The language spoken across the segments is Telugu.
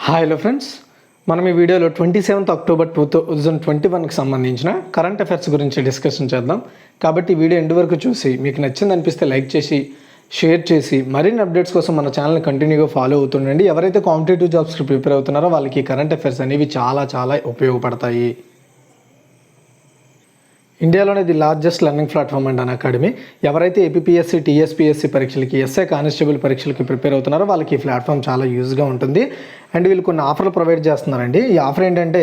హాయ్ హలో ఫ్రెండ్స్, మనం ఈ వీడియోలో 27th అక్టోబర్ 2021కి సంబంధించిన కరెంట్ అఫైర్స్ గురించి డిస్కషన్ చేద్దాం. కాబట్టి ఈ వీడియో ఎండ్ వరకు చూసి మీకు నచ్చింది అనిపిస్తే లైక్ చేసి షేర్ చేసి మరిన్ని అప్డేట్స్ కోసం మన ఛానల్ని కంటిన్యూగా ఫాలో అవుతుండండి. ఎవరైతే కాంపిటేటివ్ జాబ్స్కి ప్రిపేర్ అవుతున్నారో వాళ్ళకి కరెంట్ అఫైర్స్ అనేవి చాలా ఉపయోగపడతాయి. ఇండియాలోనే the largest learning platform and academy. ఎవరైతే ఏపీఎస్సీ టీఎస్పీఎస్సీ పరీక్షలకి ఎస్ఐ కానిస్టేబుల్ పరీక్షలకి ప్రిపేర్ అవుతున్నారో వాళ్ళకి ఈ ప్లాట్ఫామ్ చాలా యూజ్గా ఉంటుంది. అండ్ వీళ్ళు కొన్ని ఆఫర్లు ప్రొవైడ్ చేస్తున్నారండి. ఈ ఆఫర్ ఏంటంటే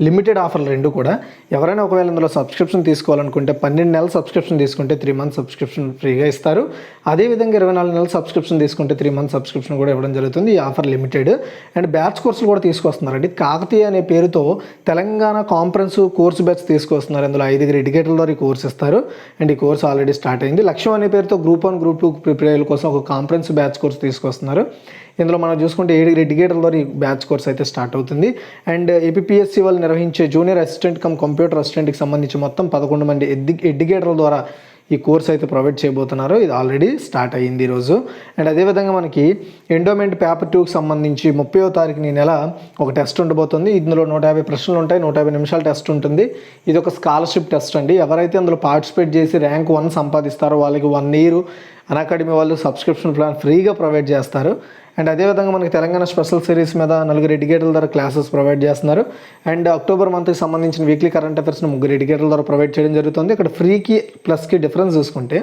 లిమిటెడ్ ఆఫర్లు రెండు కూడా. ఎవరైనా ఒకవేళ ఇందులో సబ్స్క్రిప్షన్ తీసుకోవాలనుకుంటే 12 నెలల సబ్స్క్రిప్షన్ తీసుకుంటే 3 మంత్స్ సబ్స్క్రిప్షన్ ఫ్రీగా ఇస్తారు. అదేవిధంగా 24 నెలల సబ్స్క్రిప్షన్ తీసుకుంటే 3 మంత్స్ సబ్స్క్రిప్షన్ కూడా ఇవ్వడం జరుగుతుంది. ఈ ఆఫర్ లిమిటెడ్. అండ్ బ్యాచ్ కోర్సులు కూడా తీసుకొస్తున్నారండి. కాకతీయ అనే పేరుతో తెలంగాణ కాంఫరెన్స్ కోర్సు బ్యాచ్ తీసుకొస్తున్నారు. ఇందులో 5 ఎడ్యుకేటర్ల ద్వారా ఈ కోర్సు ఇస్తారు. అండ్ ఈ కోర్సు ఆల్రెడీ స్టార్ట్ అయింది. లక్ష్యం అనే పేరుతో గ్రూప్ 1 గ్రూప్ 2 ప్రిపేర్ కోసం ఒక కాంఫరెన్స్ బ్యాచ్ కోర్సు తీసుకొస్తున్నారు. ఇందులో మనం చూసుకుంటే 7 ఎడ్యుకేటర్ల ద్వారా ఈ బ్యాచ్ కోర్స్ అయితే స్టార్ట్ అవుతుంది. అండ్ ఏపీఎస్సీ వాళ్ళు నిర్వహించే జూనియర్ అసిస్టెంట్ కంప్యూటర్ అసిస్టెంట్కి సంబంధించి మొత్తం 11 మంది ఎడ్యుకేటర్ల ద్వారా ఈ కోర్స్ అయితే ప్రొవైడ్ చేయబోతున్నారు. ఇది ఆల్రెడీ స్టార్ట్ అయ్యింది ఈరోజు. అండ్ అదేవిధంగా మనకి ఎండోమెంట్ పేపర్ 2కి సంబంధించి 30వ తారీఖున ఈ నెల ఒక టెస్ట్ ఉండబోతుంది. ఇందులో 150 ప్రశ్నలు ఉంటాయి, 150 నిమిషాల టెస్ట్ ఉంటుంది. ఇది ఒక స్కాలర్షిప్ టెస్ట్ అండి. ఎవరైతే అందులో పార్టిసిపేట్ చేసి ర్యాంక్ 1 సంపాదిస్తారో వాళ్ళకి 1 year అకాడమీ వాళ్ళు సబ్స్క్రిప్షన్ ప్లాన్ ఫ్రీగా ప్రొవైడ్ చేస్తారు. అండ్ అదేవిధంగా మనకి తెలంగాణ స్పెషల్ సిరీస్ మీద 4 ఎడ్యుకేటర్ల ద్వారా క్లాసెస్ ప్రొవైడ్ చేస్తున్నారు. అండ్ అక్టోబర్ మంత్కి సంబంధించిన వీక్లీ కరెంట్ అఫైర్స్ని 3 ఎడ్యుకేటర్ల ద్వారా ప్రొవైడ్ చేయడం జరుగుతుంది. ఇక్కడ ఫ్రీకి ప్లస్కి డిఫరెన్స్ చూసుకుంటే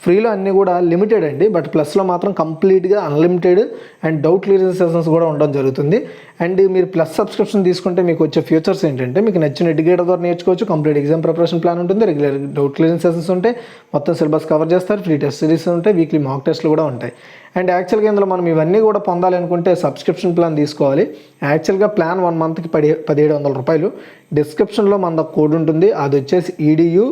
ఫ్రీలో అన్నీ కూడా లిమిటెడ్ అండి, బట్ ప్లస్లో మాత్రం కంప్లీట్గా unlimited and doubt clearance sessions కూడా ఉండడం జరుగుతుంది. అండ్ మీరు ప్లస్ సబ్స్క్రిప్షన్ తీసుకుంటే మీకు వచ్చే ఫ్యూచర్స్ ఏంటంటే మీకు నచ్చిన ఎడ్యుకేటర్ ద్వారా నేర్చుకోవచ్చు, కంప్లీట్ ఎగ్జామ్ ప్రిపరేషన్ ప్లాన్ ఉంటుంది, రెగ్యులర్ డౌట్ క్లియరెన్స్ సెషన్స్ ఉంటాయి, మొత్తం సిలబస్ కవర్ చేస్తారు, ఫ్రీ టెస్ట్ సిరీస్ ఉంటాయి, వీక్లీ మాక్ టెస్ట్లు కూడా ఉంటాయి. అండ్ యాక్చువల్గా ఇందులో మనం ఇవన్నీ కూడా పొందాలి అనుకుంటే సబ్స్క్రిప్షన్ ప్లాన్ తీసుకోవాలి. యాక్చువల్గా ప్లాన్ 1 monthకి 1700 రూపాయలు. డిస్క్రిప్షన్లో మన కోడ్ ఉంటుంది, అది వచ్చేసి EDU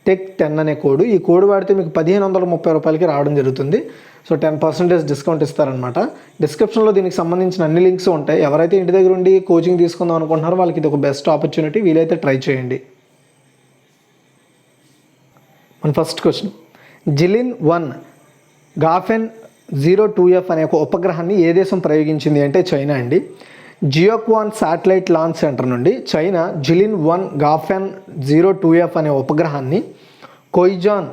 Tech 10 అనే కోడ్. ఈ కోడ్ వాడితే మీకు 1530 రూపాయలకి రావడం జరుగుతుంది. సో 10% డిస్కౌంట్ ఇస్తారనమాట. డిస్క్రిప్షన్లో దీనికి సంబంధించిన అన్ని లింక్స్ ఉంటాయి. ఎవరైతే ఇంటి దగ్గర ఉండి కోచింగ్ తీసుకుందాం అనుకుంటున్నారో వాళ్ళకి ఇది ఒక బెస్ట్ ఆపర్చునిటీ. వీలైతే ట్రై చేయండి. మన ఫస్ట్ క్వశ్చన్, జిలిన్ 1 గాఫెన్ 02F అనే ఒక ఉపగ్రహాన్ని ఏ దేశం ప్రయోగించింది అంటే చైనా అండి. జియోక్వాన్ శాటిలైట్ లాంచ్ సెంటర్ నుండి చైనా జిలిన్ 1 గాఫెన్ 02F అనే ఉపగ్రహాన్ని కొయిజాన్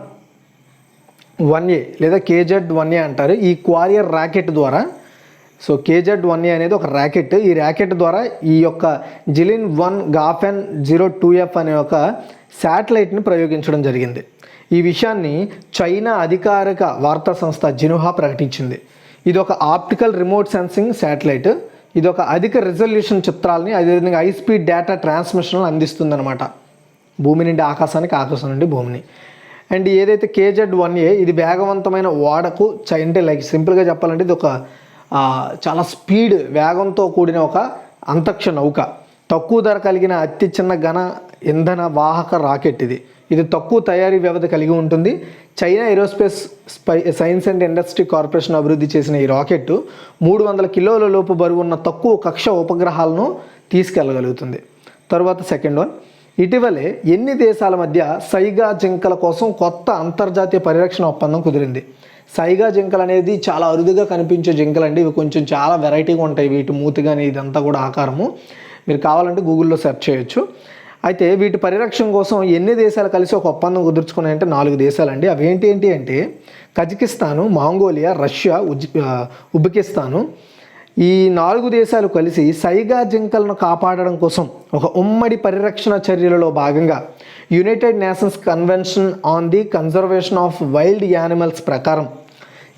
1A లేదా KZ-1A అంటారు. ఈ క్వారియర్ ర్యాకెట్ ద్వారా, సో KZ-1A అనేది ఒక ర్యాకెట్. ఈ ర్యాకెట్ ద్వారా ఈ యొక్క జిలిన్ 1 గాఫెన్ 02F అనే ఒక శాటిలైట్ని ప్రయోగించడం జరిగింది. ఈ విషయాన్ని చైనా అధికారిక వార్తా సంస్థ జిన్హువా ప్రకటించింది. ఇది ఒక ఆప్టికల్ రిమోట్ సెన్సింగ్ శాటిలైట్. ఇది ఒక అధిక రిజల్యూషన్ చిత్రాలని, అదేవిధంగా హై స్పీడ్ డేటా ట్రాన్స్మిషన్ అందిస్తుందన్నమాట. భూమి నుండి ఆకాశానికి, ఆకాశం నుండి భూమిని. అండ్ ఏదైతే KZ-1A ఇది వేగవంతమైన ఓడకు అంటే లైక్ సింపుల్గా చెప్పాలంటే ఇది ఒక చాలా స్పీడ్ వేగంతో కూడిన ఒక అంతరిక్ష నౌక. తక్కువ ధర కలిగిన అతి చిన్న ఘన ఇంధన వాహక రాకెట్ ఇది. ఇది తక్కువ తయారీ వ్యవధి కలిగి ఉంటుంది. China aerospace science and industry corporation అభివృద్ధి చేసిన ఈ రాకెట్ 300 కిలోల లోపు బరువు ఉన్న తక్కువ కక్ష ఉపగ్రహాలను తీసుకెళ్లగలుగుతుంది. తర్వాత సెకండ్ వన్, ఇటీవలే ఎన్ని దేశాల మధ్య సైగా జింకల కోసం కొత్త అంతర్జాతీయ పరిరక్షణ ఒప్పందం కుదిరింది? సైగా జింకలు అనేది చాలా అరుదుగా కనిపించే జింకలు అండి. ఇవి కొంచెం చాలా వెరైటీగా ఉంటాయి. వీటి మూతి కానీ ఇదంతా కూడా ఆకారము. మీరు కావాలంటే గూగుల్లో సెర్చ్ చేయొచ్చు. అయితే వీటి పరిరక్షణ కోసం ఎన్ని దేశాలు కలిసి ఒక ఒప్పందం కుదుర్చుకున్నాయంటే 4 దేశాలండి. అవి ఏంటి అంటే కజకిస్తాను, మంగోలియా, రష్యా, ఉజ్బెకిస్తాను. ఈ 4 దేశాలు కలిసి సైగా జింకలను కాపాడడం కోసం ఒక ఉమ్మడి పరిరక్షణ చర్యలలో భాగంగా United nations convention on the conservation of wild animals ప్రకారం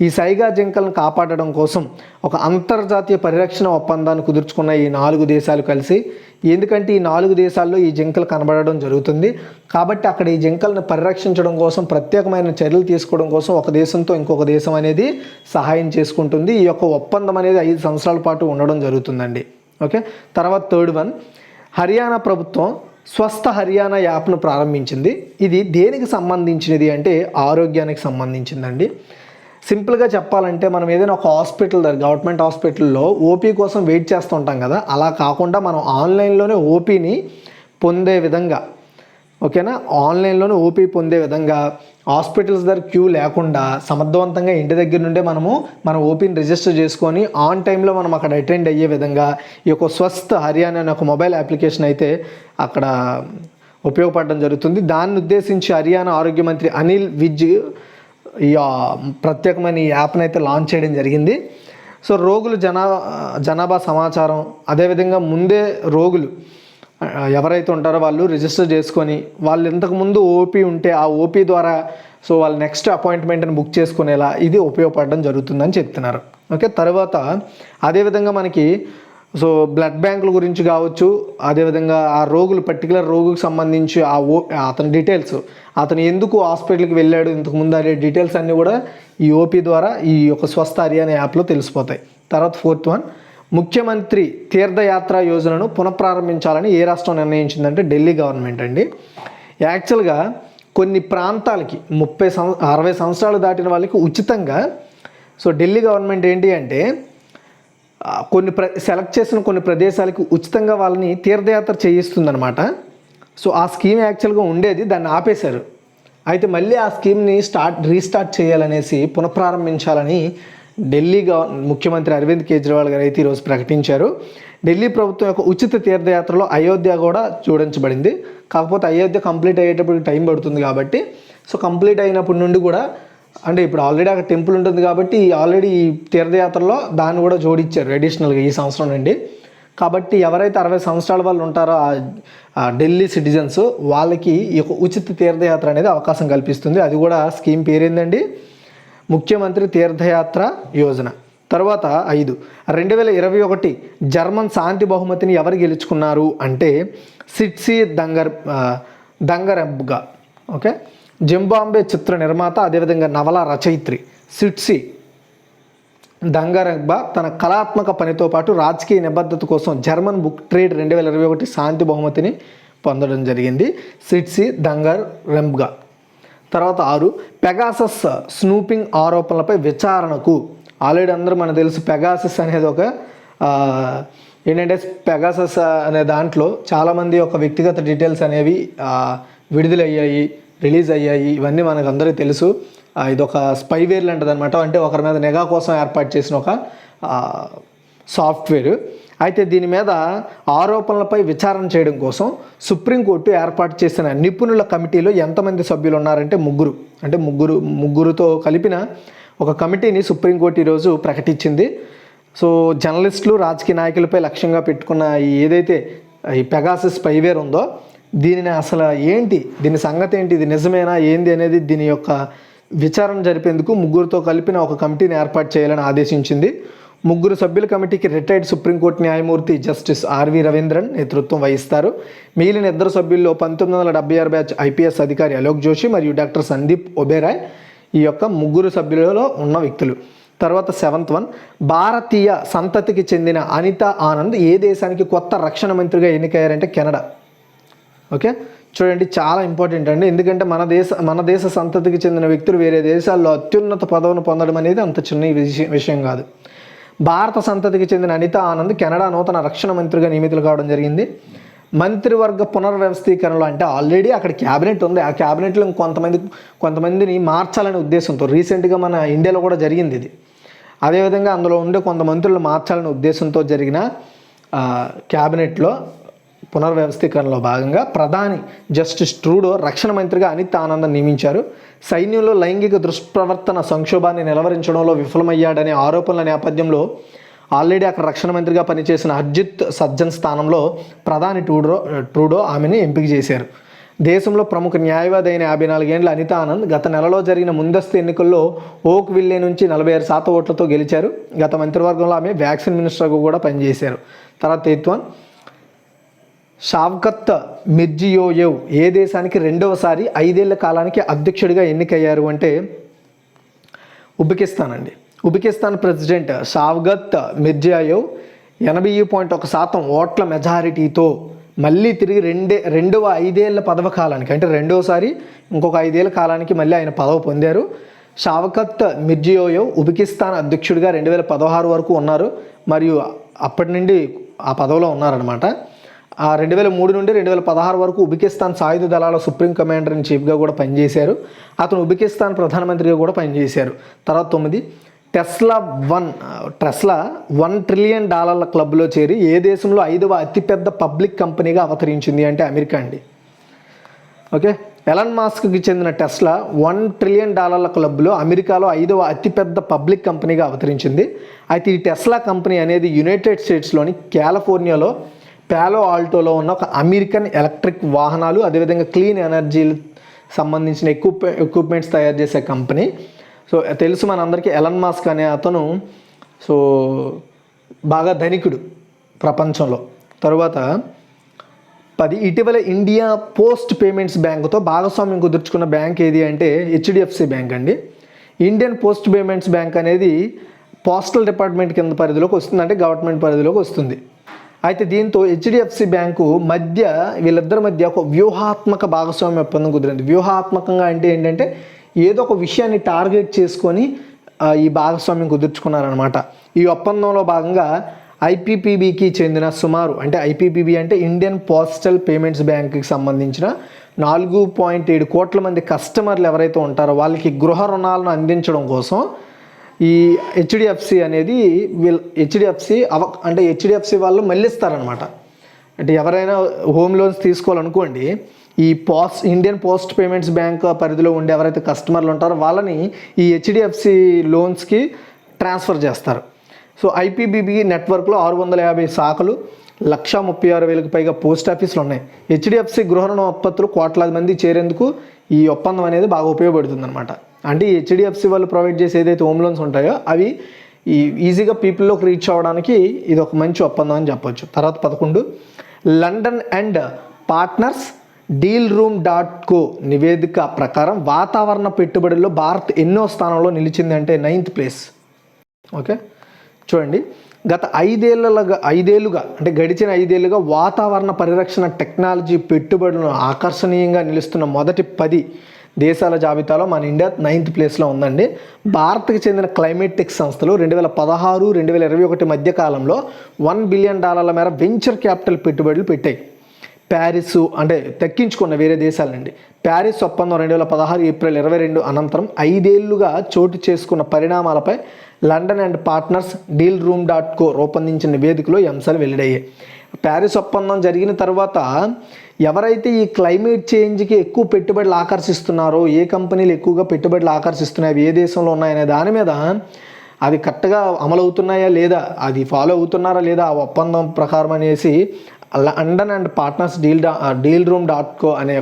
ఈ సైగా జింకలను కాపాడడం కోసం ఒక అంతర్జాతీయ పరిరక్షణ ఒప్పందాన్ని కుదుర్చుకున్న ఈ 4 దేశాలు కలిసి. ఎందుకంటే ఈ 4 దేశాల్లో ఈ జింకలు కనబడడం జరుగుతుంది కాబట్టి అక్కడ ఈ జింకలను పరిరక్షించడం కోసం ప్రత్యేకమైన చర్యలు తీసుకోవడం కోసం ఒక దేశంతో ఇంకొక దేశం అనేది సహాయం చేసుకుంటుంది. ఈ యొక్క ఒప్పందం అనేది 5 సంవత్సరాల పాటు ఉండడం జరుగుతుందండి. ఓకే. తర్వాత థర్డ్ వన్, హర్యానా ప్రభుత్వం స్వస్థ హర్యానా యాప్ను ప్రారంభించింది. ఇది దేనికి సంబంధించినది అంటే ఆరోగ్యానికి సంబంధించిందండి. సింపుల్గా చెప్పాలంటే మనం ఏదైనా ఒక హాస్పిటల్ దగ్గర, గవర్నమెంట్ హాస్పిటల్లో ఓపీ కోసం వెయిట్ చేస్తూ ఉంటాం కదా, అలా కాకుండా మనం ఆన్లైన్లోనే ఓపీని పొందే విధంగా ఓకేనా. ఆన్లైన్లోనే ఓపీ పొందే విధంగా హాస్పిటల్స్ దగ్గర క్యూ లేకుండా సమర్థవంతంగా ఇంటి దగ్గర నుండే మన ఓపీని రిజిస్టర్ చేసుకొని ఆన్ టైంలో మనం అక్కడ అటెండ్ అయ్యే విధంగా ఈ యొక్క స్వస్థ హర్యానా అనే ఒక మొబైల్ అప్లికేషన్ అయితే అక్కడ ఉపయోగపడడం జరుగుతుంది. దాన్ని ఉద్దేశించి హర్యానా ఆరోగ్య మంత్రి అనిల్ విజ్ ఈ ప్రత్యేకమైన ఈ యాప్ని అయితే లాంచ్ చేయడం జరిగింది. సో రోగులు జనాభా సమాచారం, అదేవిధంగా ముందే రోగులు ఎవరైతే ఉంటారో వాళ్ళు రిజిస్టర్ చేసుకొని వాళ్ళు ఇంతకుముందు ఓపీ ఉంటే ఆ ఓపీ ద్వారా సో వాళ్ళు నెక్స్ట్ అపాయింట్మెంట్ని బుక్ చేసుకునేలా ఇది ఉపయోగపడడం జరుగుతుందని చెప్తున్నారు. ఓకే. తర్వాత అదేవిధంగా మనకి సో బ్లడ్ బ్యాంకుల గురించి కావచ్చు, అదేవిధంగా ఆ రోగులు పర్టికులర్ రోగుకి సంబంధించి అతని డీటెయిల్స్, అతను ఎందుకు హాస్పిటల్కి వెళ్ళాడు ఇంతకుముందు అనే డీటెయిల్స్ అన్నీ కూడా ఈ ఓపీ ద్వారా ఈ యొక్క స్వస్థ హర్యానా యాప్లో తెలిసిపోతాయి. తర్వాత 4th వన్, ముఖ్యమంత్రి తీర్థయాత్ర యోజనను పునఃప్రారంభించాలని ఏ రాష్ట్రం నిర్ణయించిందంటే ఢిల్లీ గవర్నమెంట్ అండి. యాక్చువల్గా కొన్ని ప్రాంతాలకి 60 సంవత్సరాలు దాటిన వాళ్ళకి ఉచితంగా సో ఢిల్లీ గవర్నమెంట్ ఏంటి అంటే సెలెక్ట్ చేసిన కొన్ని ప్రదేశాలకి ఉచితంగా వాళ్ళని తీర్థయాత్ర చేయిస్తుందన్నమాట. సో ఆ స్కీమ్ యాక్చువల్గా ఉండేది, దాన్ని ఆపేశారు. అయితే మళ్ళీ ఆ స్కీమ్ని రీస్టార్ట్ చేయాలనేసి పునఃప్రారంభించాలని ఢిల్లీ ముఖ్యమంత్రి అరవింద్ కేజ్రీవాల్ గారు అయితే ఈరోజు ప్రకటించారు. ఢిల్లీ ప్రభుత్వం యొక్క ఉచిత తీర్థయాత్రలో అయోధ్య కూడా జోడించబడింది. కాకపోతే అయోధ్య కంప్లీట్ అయ్యేటప్పుడు టైం పడుతుంది కాబట్టి సో కంప్లీట్ అయినప్పటి నుండి కూడా అంటే ఇప్పుడు ఆల్రెడీ అక్కడ టెంపుల్ ఉంటుంది కాబట్టి ఆల్రెడీ ఈ తీర్థయాత్రలో దాన్ని కూడా జోడించారు అడిషనల్గా ఈ సంవత్సరం నుండి. కాబట్టి ఎవరైతే 60 సంవత్సరాల వాళ్ళు ఉంటారో ఆ ఢిల్లీ సిటిజన్స్ వాళ్ళకి ఈ యొక్క ఉచిత తీర్థయాత్ర అనేది అవకాశం కల్పిస్తుంది. అది కూడా స్కీమ్ పేరేందండి, ముఖ్యమంత్రి తీర్థయాత్ర యోజన. తర్వాత 5, 2021 జర్మన్ శాంతి బహుమతిని ఎవరు గెలుచుకున్నారు అంటే సిట్సీ దంగరెబ్గా. ఓకే. జింబాబ్వే చిత్ర నిర్మాత, అదేవిధంగా నవల రచయిత్రి సిట్సీ దంగరెబ్బా తన కళాత్మక పనితో పాటు రాజకీయ నిబద్ధత కోసం జర్మన్ బుక్ ట్రేడ్ 2021 శాంతి బహుమతిని పొందడం జరిగింది. సిట్సీ దంగరెబ్గా. తర్వాత 6, పెగాసస్ స్నూపింగ్ ఆరోపణలపై విచారణకు. ఆల్రెడీ అందరూ మనకు తెలుసు పెగాసస్ అనేది ఒక ఏంటంటే పెగాసస్ అనే దాంట్లో చాలామంది యొక్క వ్యక్తిగత డీటెయిల్స్ అనేవి విడుదలయ్యాయి, రిలీజ్ అయ్యాయి. ఇవన్నీ మనకు అందరికీ తెలుసు. ఇది ఒక స్పైవేర్ లాంటిది అనమాట. అంటే ఒకరి మీద నిఘా కోసం ఏర్పాటు చేసిన ఒక సాఫ్ట్వేర్. అయితే దీని మీద ఆరోపణలపై విచారణ చేయడం కోసం సుప్రీంకోర్టు ఏర్పాటు చేసిన నిపుణుల కమిటీలో ఎంతమంది సభ్యులు ఉన్నారంటే ముగ్గురుతో కలిపిన ఒక కమిటీని సుప్రీంకోర్టు ఈరోజు ప్రకటించింది. సో జర్నలిస్టులు, రాజకీయ నాయకులపై లక్ష్యంగా పెట్టుకున్న ఏదైతే ఈ పెగాసస్ స్పైవేర్ ఉందో దీనిని అసలు ఏంటి, దీని సంగతి ఏంటి, ఇది నిజమేనా ఏంది అనేది దీని యొక్క విచారణ జరిపేందుకు ముగ్గురుతో కలిపిన ఒక కమిటీని ఏర్పాటు చేయాలని ఆదేశించింది. 3 సభ్యుల కమిటీకి రిటైర్డ్ సుప్రీంకోర్టు న్యాయమూర్తి జస్టిస్ ఆర్వి రవీంద్రన్ నేతృత్వం వహిస్తారు. మిగిలిన 2 సభ్యుల్లో 1976 బ్యాచ్ ఐపీఎస్ అధికారి అలోక్ జోషి మరియు డాక్టర్ సందీప్ ఒబెరాయ్ ఈ యొక్క 3 సభ్యులలో ఉన్న వ్యక్తులు. తర్వాత 7th వన్, భారతీయ సంతతికి చెందిన అనితా ఆనంద్ ఏ దేశానికి కొత్త రక్షణ మంత్రిగా ఎన్నికయ్యారంటే కెనడా. ఓకే. చూడండి, చాలా ఇంపార్టెంట్ అండి. ఎందుకంటే మన దేశ సంతతికి చెందిన వ్యక్తులు వేరే దేశాల్లో అత్యున్నత పదవిని పొందడం అనేది అంత చిన్న విషయం కాదు. భారత సంతతికి చెందిన అనితా ఆనంద్ కెనడా నూతన రక్షణ మంత్రిగా నియమితులు కావడం జరిగింది. మంత్రివర్గ పునర్వ్యవస్థీకరణలో అంటే ఆల్రెడీ అక్కడ క్యాబినెట్ ఉంది, ఆ క్యాబినెట్లో కొంతమందిని మార్చాలనే ఉద్దేశంతో రీసెంట్గా మన ఇండియాలో కూడా జరిగింది ఇది. అదేవిధంగా అందులో ఉండే కొంత మంత్రులను మార్చాలనే ఉద్దేశంతో జరిగిన క్యాబినెట్లో పునర్వ్యవస్థీకరణలో భాగంగా ప్రధాని జస్టిస్ ట్రూడో రక్షణ మంత్రిగా అనిత్ ఆనంద్ నియమించారు. సైన్యంలో లైంగిక దుష్ప్రవర్తన సంక్షోభాన్ని నిలవరించడంలో విఫలమయ్యాడనే ఆరోపణల నేపథ్యంలో ఆల్రెడీ అక్కడ రక్షణ మంత్రిగా పనిచేసిన హర్జిత్ సజ్జన్ స్థానంలో ప్రధాని ట్రూడో ఆమెని ఎంపిక చేశారు. దేశంలో ప్రముఖ న్యాయవాది అయిన 54 ఏళ్ల అనిత ఆనంద్ గత నెలలో జరిగిన ముందస్తు ఎన్నికల్లో ఓక్ విల్లే నుంచి 46% ఓట్లతో గెలిచారు. గత మంత్రివర్గంలో ఆమె వ్యాక్సిన్ మినిస్టర్గా కూడా పనిచేశారు. తర్వాత 8th వన్, షావ్కత్ మిర్జియోయేవ్ ఏ దేశానికి రెండవసారి 5 ఏళ్ల కాలానికి అధ్యక్షుడిగా ఎన్నికయ్యారు అంటే ఉజ్బెకిస్తాన్ అండి. ఉజ్బెకిస్తాన్ ప్రెసిడెంట్ షావ్కత్ మిర్జియోయేవ్ 80.1% ఓట్ల మెజారిటీతో మళ్ళీ తిరిగి రెండవ 5 ఏళ్ల పదవి కాలానికి అంటే రెండోసారి ఇంకొక 5 ఏళ్ల కాలానికి మళ్ళీ ఆయన పదవి పొందారు. షావ్కత్ మిర్జియోయేవ్ ఉజ్బెకిస్తాన్ అధ్యక్షుడిగా 2016 వరకు ఉన్నారు మరియు అప్పటి నుండి ఆ పదవిలో ఉన్నారనమాట. 2003 నుండి 2016 వరకు ఉజ్బెకిస్తాన్ సాయుధ దళాల సుప్రీం కమాండర్ ఇన్ చీఫ్గా కూడా పనిచేశారు. అతను ఉజ్బెకిస్తాన్ ప్రధానమంత్రిగా కూడా పనిచేశారు. తర్వాత 9 టెస్లా $1 ట్రిలియన్ క్లబ్లో చేరి ఏ దేశంలో 5వ అతిపెద్ద పబ్లిక్ కంపెనీగా అవతరించింది అంటే అమెరికా అండి. ఓకే, ఎలాన్ మాస్క్కి చెందిన టెస్లా $1 ట్రిలియన్ క్లబ్లో అమెరికాలో 5వ అతిపెద్ద పబ్లిక్ కంపెనీగా అవతరించింది. అయితే ఈ టెస్లా కంపెనీ అనేది యునైటెడ్ స్టేట్స్లోని కాలిఫోర్నియాలో పాలో ఆల్టోలో ఉన్న ఒక అమెరికన్ ఎలక్ట్రిక్ వాహనాలు అదేవిధంగా క్లీన్ ఎనర్జీ సంబంధించిన ఎక్విప్మెంట్స్ తయారు చేసే కంపెనీ. సో తెలుసు మనందరికీ ఎలాన్ మాస్క్ అనే అతను సో బాగా ధనికుడు ప్రపంచంలో. తరువాత 10 ఇటీవల ఇండియా పోస్ట్ పేమెంట్స్ బ్యాంకుతో భాగస్వామ్యం కుదుర్చుకున్న బ్యాంక్ ఏది అంటే HDFC బ్యాంక్ అండి. ఇండియన్ పోస్ట్ పేమెంట్స్ బ్యాంక్ అనేది పోస్టల్ డిపార్ట్మెంట్ కింద పరిధిలోకి వస్తుంది, అంటే గవర్నమెంట్ పరిధిలోకి వస్తుంది. అయితే దీంతో HDFC బ్యాంకు వీళ్ళిద్దరి మధ్య ఒక వ్యూహాత్మక భాగస్వామ్య ఒప్పందం కుదిరింది. వ్యూహాత్మకంగా అంటే ఏంటంటే ఏదో ఒక విషయాన్ని టార్గెట్ చేసుకొని ఈ భాగస్వామ్యం కుదుర్చుకున్నారనమాట. ఈ ఒప్పందంలో భాగంగా IPPBకి చెందిన సుమారు అంటే IPPB అంటే ఇండియన్ పోస్టల్ పేమెంట్స్ బ్యాంక్కి సంబంధించిన 4.7 కోట్ల మంది కస్టమర్లు ఎవరైతే ఉంటారో వాళ్ళకి గృహ రుణాలను అందించడం కోసం ఈ HDFC అనేది HDFC వాళ్ళు మళ్ళిస్తారనమాట. అంటే ఎవరైనా హోమ్ లోన్స్ తీసుకోవాలనుకోండి, ఈ ఇండియన్ పోస్ట్ పేమెంట్స్ బ్యాంక్ పరిధిలో ఉండే ఎవరైతే కస్టమర్లు ఉంటారో వాళ్ళని ఈ HDFC లోన్స్కి ట్రాన్స్ఫర్ చేస్తారు. సో IPPB నెట్వర్క్లో 650 శాఖలు, 136,000కి పైగా పోస్ట్ ఆఫీసులు ఉన్నాయి. HDFC గృహ రుణ ఉత్పత్తులు కోట్లాది మంది చేరేందుకు ఈ ఒప్పందం అనేది బాగా ఉపయోగపడుతుంది అనమాట. అంటే ఈ HDFC వాళ్ళు ప్రొవైడ్ చేసే ఏదైతే హోమ్ లోన్స్ ఉంటాయో అవి ఈజీగా పీపుల్లోకి రీచ్ అవ్వడానికి ఇది ఒక మంచి ఒప్పందం అని చెప్పొచ్చు. తర్వాత 11 లండన్ అండ్ పార్ట్నర్స్ dealroom.co నివేదిక ప్రకారం వాతావరణ పెట్టుబడుల్లో భారత్ ఎన్నో స్థానంలో నిలిచింది అంటే 9th ప్లేస్. ఓకే, చూడండి, గత 5 ఏళ్ళుగా అంటే గడిచిన 5 ఏళ్ళుగా వాతావరణ పరిరక్షణ టెక్నాలజీ పెట్టుబడులను ఆకర్షణీయంగా నిలుస్తున్న మొదటి 10 దేశాల జాబితాలో మన ఇండియా 9th ప్లేస్లో ఉందండి. భారత్కి చెందిన క్లైమేటిక్ సంస్థలు 2016-2021 మధ్య కాలంలో $1 బిలియన్ మేర వెంచర్ క్యాపిటల్ పెట్టుబడులు పెట్టాయి. ప్యారిస్ అంటే తగ్గించుకున్న వేరే దేశాల నుండి ప్యారిస్ ఒప్పందం 2016 ఏప్రిల్ 22 అనంతరం 5 ఏళ్లుగా చోటు చేసుకున్న పరిణామాలపై లండన్ అండ్ పార్ట్నర్స్ dealroom.co రూపొందించిన నివేదికలో ఈ అంశాలు వెల్లడయ్యాయి. ప్యారిస్ ఒప్పందం జరిగిన తర్వాత ఎవరైతే ఈ క్లైమేట్ చేంజ్కి ఎక్కువ పెట్టుబడులు ఆకర్షిస్తున్నారో, ఏ కంపెనీలు ఎక్కువగా పెట్టుబడులు ఆకర్షిస్తున్నాయి, ఏ దేశంలో ఉన్నాయనే దాని మీద అది కరెక్ట్గా అమలవుతున్నాయా లేదా, అది ఫాలో అవుతున్నారా లేదా ఆ ఒప్పందం ప్రకారం అనేసి లండన్ అండ్ పార్ట్నర్స్ dealroom.co అనే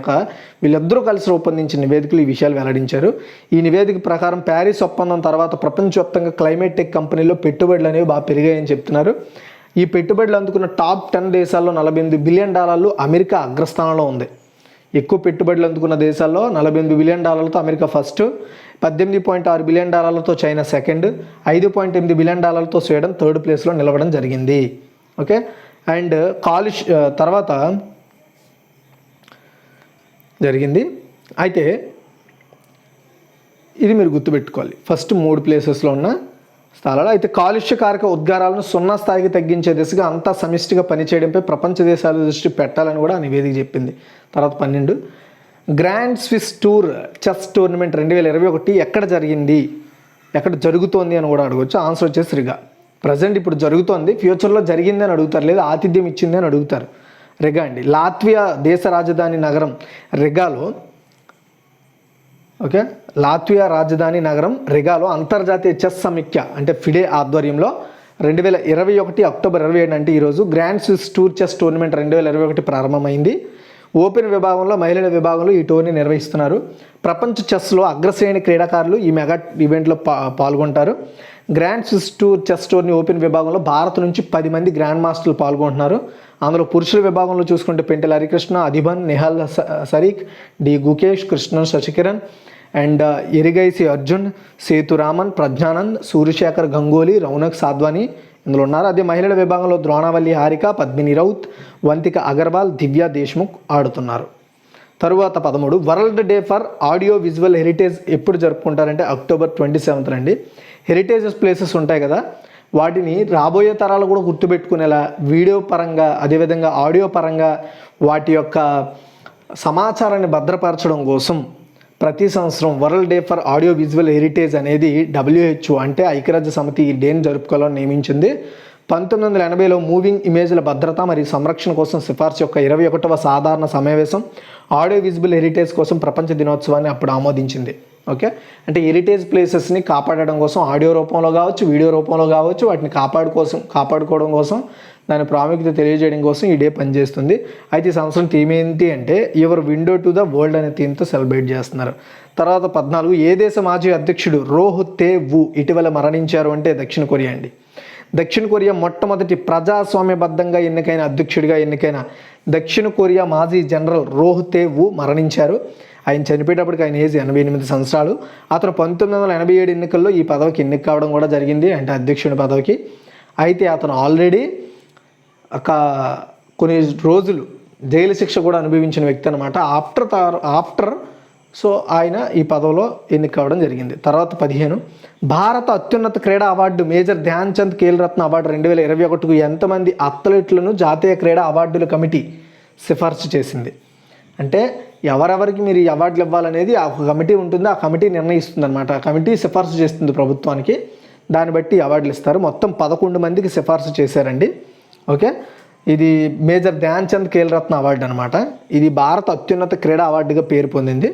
వీళ్ళిద్దరూ కలిసి రూపొందించిన నివేదికలు ఈ విషయాలు వెల్లడించారు. ఈ నివేదిక ప్రకారం ప్యారిస్ ఒప్పందం తర్వాత ప్రపంచవ్యాప్తంగా క్లైమేట్ టెక్ కంపెనీల్లో పెట్టుబడులు అనేవి బాగా పెరిగాయని చెప్తున్నారు. ఈ పెట్టుబడులు అందుకున్న టాప్ 10 దేశాల్లో $48 బిలియన్ అమెరికా అగ్రస్థానంలో ఉంది. ఎక్కువ పెట్టుబడులు అందుకున్న దేశాల్లో $48 billion America first, $18.6 billion China second, $5.8 billion Sweden third ప్లేస్లో నిలవడం జరిగింది. ఓకే, అండ్ తర్వాత జరిగింది. అయితే ఇది మీరు గుర్తుపెట్టుకోవాలి, ఫస్ట్ 3 ప్లేసెస్లో ఉన్న స్థలాలు. అయితే కాలుష్యకారక ఉద్గారాలను 0 స్థాయికి తగ్గించే దిశగా అంతా సమిష్టిగా పనిచేయడంపై ప్రపంచ దేశాల దృష్టి పెట్టాలని కూడా ఆ నివేదిక చెప్పింది. తర్వాత 12 grand Swiss tour chess tournament 2021 ఎక్కడ జరిగింది, ఎక్కడ జరుగుతోంది అని కూడా అడగవచ్చు. ఆన్సర్ వచ్చేసి రిగా. ప్రజెంట్ ఇప్పుడు జరుగుతోంది, ఫ్యూచర్లో జరిగింది అని అడుగుతారు, లేదా ఆతిథ్యం ఇచ్చింది అని అడుగుతారు. రిగా అండి, లాత్వియా దేశ రాజధాని నగరం రిగాలో. ఓకే, లాత్వియా రాజధాని నగరం రిగాలో అంతర్జాతీయ చెస్ సమైక్య అంటే ఫిడే ఆధ్వర్యంలో 2021 అక్టోబర్ 27 అంటే ఈరోజు grand Swiss tour chess tournament 2021 ప్రారంభమైంది. ఓపెన్ విభాగంలో, మహిళల విభాగంలో ఈ టోర్నీ నిర్వహిస్తున్నారు. ప్రపంచ చెస్లో అగ్రశ్రేణి క్రీడాకారులు ఈ మెగా ఈవెంట్లో పాల్గొంటారు. Grand Swiss tour chess tourney open విభాగంలో భారత్ నుంచి 10 మంది గ్రాండ్ మాస్టర్లు పాల్గొంటున్నారు. అందులో పురుషుల విభాగంలో చూసుకుంటే పెంటెల హరికృష్ణ, అధిబన్, నిహాల్ సరీక్, డి గుకేష్, కృష్ణన్ శశికిరణ్ అండ్ ఎరిగైసి అర్జున్, సేతురామన్, ప్రజ్ఞానంద్, సూర్యశేఖర్ గంగోలీ, రౌనక్ సాద్వానీ ఇందులో ఉన్నారు. అదే మహిళల విభాగంలో ద్రోణావల్లి హారిక, పద్మిని రౌత్, వంతిక అగర్వాల్, దివ్య దేశ్ముఖ్ ఆడుతున్నారు. తరువాత 13 world day for audio visual heritage ఎప్పుడు జరుపుకుంటారంటే అక్టోబర్ 27 అండి. హెరిటేజ్ ప్లేసెస్ ఉంటాయి కదా, వాటిని రాబోయే తరాలు కూడా గుర్తుపెట్టుకునేలా వీడియో పరంగా అదేవిధంగా ఆడియో పరంగా వాటి యొక్క సమాచారాన్ని భద్రపరచడం కోసం ప్రతి సంవత్సరం world day for audio visual heritage అనేది WHO అంటే ఐక్యరాజ్య సమితి ఈ డేని జరుపుకోవాలని నియమించింది. 1980లో మూవింగ్ ఇమేజ్ల భద్రత మరియు సంరక్షణ కోసం సిఫార్సు యొక్క 21వ సాధారణ సమావేశం ఆడియో విజిబుల్ హెరిటేజ్ కోసం ప్రపంచ దినోత్సవాన్ని అప్పుడు ఆమోదించింది. ఓకే, అంటే హెరిటేజ్ ప్లేసెస్ని కాపాడడం కోసం ఆడియో రూపంలో కావచ్చు, వీడియో రూపంలో కావచ్చు, వాటిని కాపాడుకోవడం కోసం దాని ప్రాముఖ్యత తెలియజేయడం కోసం ఈ డే పనిచేస్తుంది. అయితే ఈ సంవత్సరం థీమ్ ఏంటి అంటే your window to the world అనే థీమ్తో సెలబ్రేట్ చేస్తున్నారు. తర్వాత 14 ఏ దేశ మాజీ అధ్యక్షుడు రోహ్ తే వు ఇటీవల మరణించారు అంటే దక్షిణ కొరియా అండి. దక్షిణ కొరియా మొట్టమొదటి ప్రజాస్వామ్యబద్ధంగా ఎన్నికైన అధ్యక్షుడిగా ఎన్నికైన దక్షిణ కొరియా మాజీ జనరల్ రోహ్ తే వు మరణించారు. ఆయన చనిపోయేటప్పటికి ఆయన ఏజ్ 88 సంవత్సరాలు. అతను 1987 ఎన్నికల్లో ఈ పదవికి ఎన్నిక కావడం కూడా జరిగింది, అంటే అధ్యక్షుడి పదవికి. అయితే అతను ఆల్రెడీ కొన్ని రోజులు జైలు శిక్ష కూడా అనుభవించిన వ్యక్తి అనమాట. ఆఫ్టర్ సో ఆయన ఈ పదవిలో ఎన్నిక కావడం జరిగింది. తర్వాత 15 భారత అత్యున్నత క్రీడా award major Dhyan Chand Khel Ratna award 2021కు ఎంతమంది అథ్లెట్లను జాతీయ క్రీడా అవార్డుల కమిటీ సిఫార్సు చేసింది. అంటే ఎవరెవరికి మీరు ఈ అవార్డులు ఇవ్వాలనేది ఆ కమిటీ ఉంటుంది, ఆ కమిటీ నిర్ణయిస్తుంది అనమాట. ఆ కమిటీ సిఫార్సు చేస్తుంది ప్రభుత్వానికి, దాన్ని బట్టి అవార్డులు ఇస్తారు. మొత్తం 11 మందికి సిఫార్సు చేశారండి. ఓకే, ఇది మేజర్ ధ్యాన్ చంద్ ఖేల్ రత్న అవార్డు అనమాట. ఇది భారత అత్యున్నత క్రీడా అవార్డుగా పేరు పొందింది.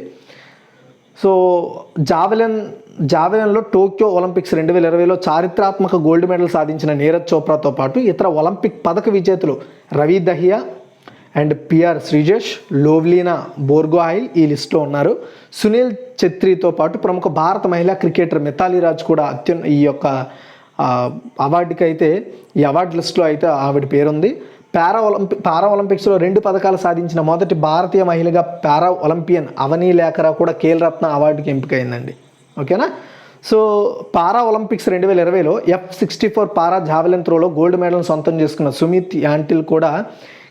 సో జావెలిన్లో టోక్యో ఒలింపిక్స్ 2020లో చారిత్రాత్మక గోల్డ్ మెడల్ సాధించిన నీరజ్ చోప్రాతో పాటు ఇతర ఒలింపిక్ పథక విజేతలు రవి దహియా అండ్ PR శ్రీజేష్, లోవ్లీనా బోర్గోహైల్ ఈ లిస్టులో ఉన్నారు. సునీల్ ఛెత్రీతో పాటు ప్రముఖ భారత మహిళా క్రికెటర్ మిథాలీ రాజ్ కూడా ఈ యొక్క అవార్డుకి అయితే ఈ అవార్డు లిస్టులో అయితే ఆవిడ పేరుంది. పారా ఒలింపిక్స్లో 2 పథకాలు సాధించిన మొదటి భారతీయ మహిళగా పారా ఒలింపియన్ అవనీ లేఖరా కూడా ఖేల్ రత్న అవార్డుకి ఎంపికైందండి. ఓకేనా. సో పారా ఒలింపిక్స్ 2020లో F64 పారా జావెలిన్ త్రోలో గోల్డ్ మెడల్ను సొంతం చేసుకున్న సుమిత్ యాంటిల్ కూడా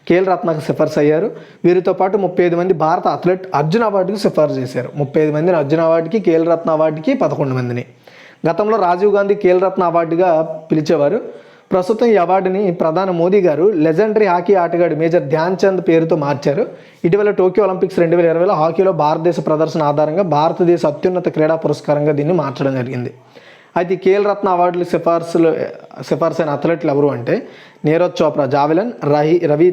ఖేల్ రత్నకు సిఫార్సు అయ్యారు. వీరితో పాటు 35 మంది భారత అథ్లెట్ అర్జున్ అవార్డుకి సిఫార్సు చేశారు. 35 మందిని అర్జున్ అవార్డుకి, ఖేల్ రత్న అవార్డుకి 11 మందిని. గతంలో రాజీవ్ గాంధీ ఖేల్ రత్న అవార్డుగా పిలిచేవారు. ప్రస్తుతం ఈ అవార్డుని ప్రధాని మోదీ గారు లెజెండరీ హాకీ ఆటగాడు మేజర్ ధ్యాన్ చంద్ పేరుతో మార్చారు. ఇటీవల టోక్యో ఒలింపిక్స్ 2020లో హాకీలో భారతదేశ ప్రదర్శన ఆధారంగా భారతదేశ అత్యున్నత క్రీడా పురస్కారంగా దీన్ని మార్చడం జరిగింది. అయితే ఖేల్ రత్న అవార్డులు సిఫార్సు అయిన అథ్లెట్లు ఎవరు అంటే Neeraj Chopra javelin, Ravi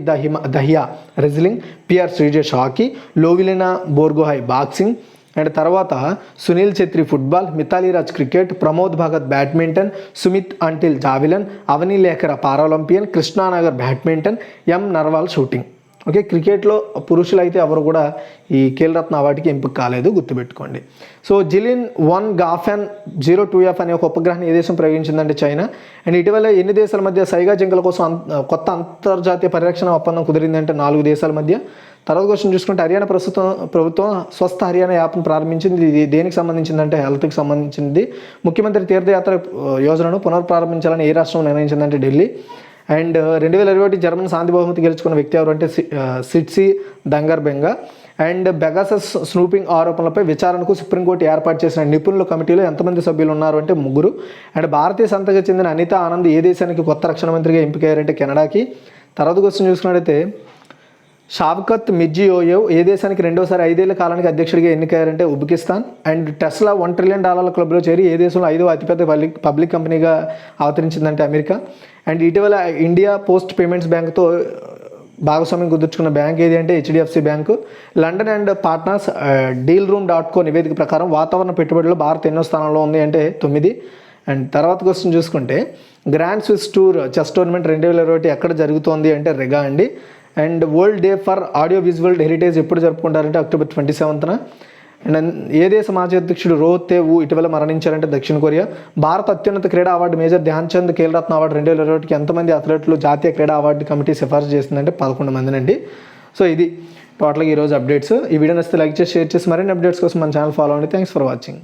Dahiya wrestling, PR Sreejesh hockey, Lovlina Borgohain boxing, and తర్వాత Sunil Chhetri football, Mithali Raj cricket, Pramod Bhagat badminton, Sumit Antil javelin, Avani Lekhara Paralympian, Krishna Nagar badminton, M Narwal shooting. Okay, క్రికెట్లో పురుషులు అయితే ఎవరు కూడా ఈ ఖేల్ రత్న అవార్డుకి ఎంపిక కాలేదు, గుర్తుపెట్టుకోండి. సో జిలిన్ 1 గాఫెన్ 02F అనే ఒక ఉపగ్రహాన్ని ఏ దేశం ప్రయోగించిందంటే చైనా. అండ్ ఇటీవల ఎన్ని దేశాల మధ్య సైగా జింకల కోసం కొత్త అంతర్జాతీయ పరిరక్షణ ఒప్పందం కుదిరిందంటే 4 దేశాల మధ్య. తర్వాత క్వశ్చన్ చూసుకుంటే హర్యానా ప్రభుత్వం స్వస్థ హర్యానా యాప్ను ప్రారంభించింది. ఇది దేనికి సంబంధించిందంటే హెల్త్కి సంబంధించింది. ముఖ్యమంత్రి తీర్థయాత్ర యోజనను పునఃప్రారంభించాలని ఏ రాష్ట్రం నిర్ణయించిందంటే ఢిల్లీ. అండ్ 2021 జర్మన్ శాంతి బహుమతి గెలుచుకున్న వ్యక్తి ఎవరు అంటే సిట్సీ దంగర్బెంగా. అండ్ బెగాసస్ స్నూపింగ్ ఆరోపణలపై విచారణకు సుప్రీంకోర్టు ఏర్పాటు చేసిన నిపుణుల కమిటీలో ఎంతమంది సభ్యులు ఉన్నారు అంటే 3. అండ్ భారతీయ సంతకు చెందిన అనితా ఆనంద్ ఏ దేశానికి కొత్త రక్షణ మంత్రిగా ఎంపికయ్యారంటే కెనడాకి. తర్వాత క్వశ్చన్ చూసుకున్నట్టయితే షావ్కత్ మిర్జియోయేవ్ ఏ దేశానికి రెండోసారి 5 ఏళ్ల కాలానికి అధ్యక్షుడిగా ఎన్నికయ్యారంటే ఉజ్బెకిస్తాన్. అండ్ టెస్లా $1 ట్రిలియన్ క్లబ్లో చేరి ఏ దేశంలో 5వ అతిపెద్ద పబ్లిక్ కంపెనీగా అవతరించిందంటే అమెరికా. అండ్ ఇటీవల ఇండియా పోస్ట్ పేమెంట్స్ బ్యాంకుతో భాగస్వామ్యం కుదుర్చుకున్న బ్యాంక్ ఏది అంటే HDFC bank. London and partners dealroom.co నివేదిక ప్రకారం వాతావరణ పెట్టుబడుల్లో భారత్ ఎన్నో స్థానంలో ఉంది అంటే 9. అండ్ తర్వాత క్వశ్చన్ చూసుకుంటే grand Swiss tour chess tournament 2021 ఎక్కడ జరుగుతోంది అంటే రెగా అండి. And world day for audio visual heritage ఎప్పుడు జరుపుకుంటారంటే October 27న. అండ్ ఏ దేశ మాజీ అధ్యక్షుడు రోహ్ తే వు ఇటీవల మరణించారంటే దక్షిణ కొరియా. భారత అత్యున్నత క్రీడా award major Dhyan Chand Khel Ratna award 2021కి ఎంతమంది అథ్లెట్లు జాతీయ క్రీడా అవార్డు కమిటీ సిఫార్సు చేసిందంటే 11 మందినండి. సో ఇది టోటల్గా ఈరోజు అప్డేట్స్. ఈ వీడియో నచ్చితే లైక్ చేసి షేర్ చేసి మరిన్ని అప్డేట్స్ కోసం మన ఛానల్ ఫాలో అవ్వండి. Thanks for watching.